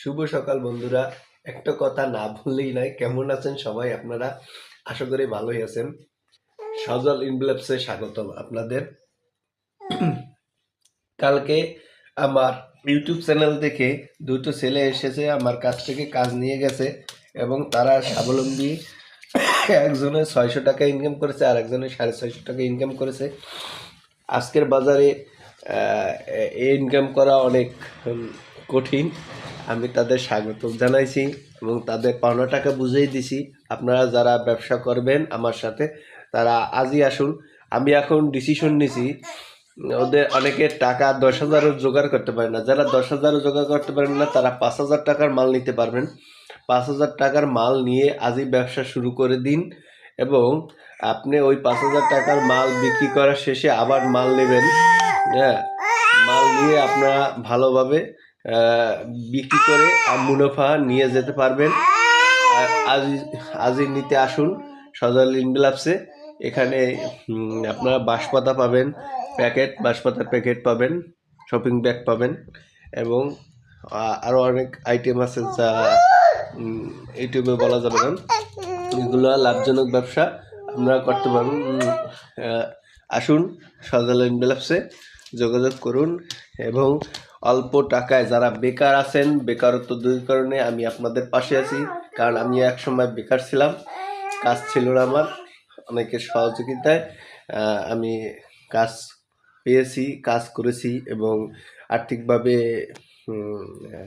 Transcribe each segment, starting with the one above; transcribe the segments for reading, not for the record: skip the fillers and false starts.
শুভ সকাল বন্ধুরা। একটা কথা না বললেই নয়, কেমন আছেন সবাই আপনারা? আশা করি ভালোই আছেন। সজল ইনভেলপসে স্বাগতম আপনাদের। কালকে আমার ইউটিউব চ্যানেল থেকে দুটো ছেলে এসেছে, আমার কাছ থেকে কাজ নিয়ে গেছে এবং তারা স্বাবলম্বী। একজনে 600 টাকা ইনকাম করেছে আর একজনে 650 টাকা ইনকাম করেছে। আজকের বাজারে এই ইনকাম করা অনেক কঠিন। আমি তাদের স্বাগত জানাইছি এবং তাদের পাওনা টাকা বুঝিয়ে দিছি। আপনারা যারা ব্যবসা করবেন আমার সাথে তারা আজই আসুন। আমি এখন ডিসিশন নিছি, ওদের অনেকের টাকা 10,000ও জোগাড় করতে পারে না। যারা 10,000ও জোগাড় করতে পারেন না তারা 5,000 টাকার মাল নিতে পারবেন। 5,000 টাকার মাল নিয়ে আজই ব্যবসা শুরু করে দিন এবং আপনি ওই 5,000 টাকার মাল বিক্রি করার শেষে আবার মাল নেবেন। হ্যাঁ, মাল নিয়ে আপনারা ভালোভাবে বিক্রি করে মুনাফা নিয়ে যেতে পারবেন। আজই নিতে আসুন সজল ইনভেলপসে। এখানে আপনারা বাঁশপাতা পাবেন, বাঁশপাতার প্যাকেট পাবেন, শপিং ব্যাগ পাবেন এবং আরও অনেক আইটেম আছে যা ইউটিউবে বলা যাবে না। এগুলো লাভজনক ব্যবসা আপনারা করতে পারেন। আসুন সজল ইনভেলপসে যোগাযোগ করুন এবং অল্প টাকায় যারা বেকার আছেন, বেকারত্ব দূরীকরণে আমি আপনাদের পাশে আছি। কারণ আমি এক সময় বেকার ছিলাম, কাজ ছিল না আমার। অনেকের সহযোগিতায় আমি কাজ পেয়েছি, কাজ করেছি এবং আর্থিকভাবে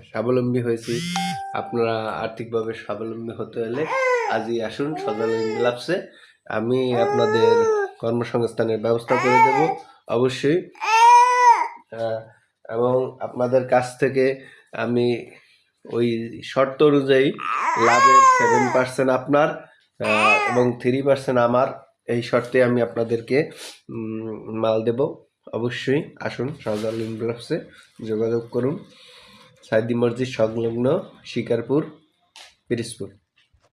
স্বাবলম্বী হয়েছি। আপনারা আর্থিকভাবে স্বাবলম্বী হতে হলে আজই আসুন সজল ইনভেলপসে। আমি আপনাদের কর্মসংস্থানের ব্যবস্থা করে দেব অবশ্যই। এবং আপনাদের কাছ থেকে আমি ওই শর্ত অনুযায়ী লাভের 7% আপনার এবং 3% আমার, এই শর্তে আমি আপনাদেরকে মাল দেব। অবশ্যই আসুন সজল ইনভেলপসে যোগাযোগ করুন। সাইদি মসজিদ সংলগ্ন, শিকারপুর, পিরিজপুর।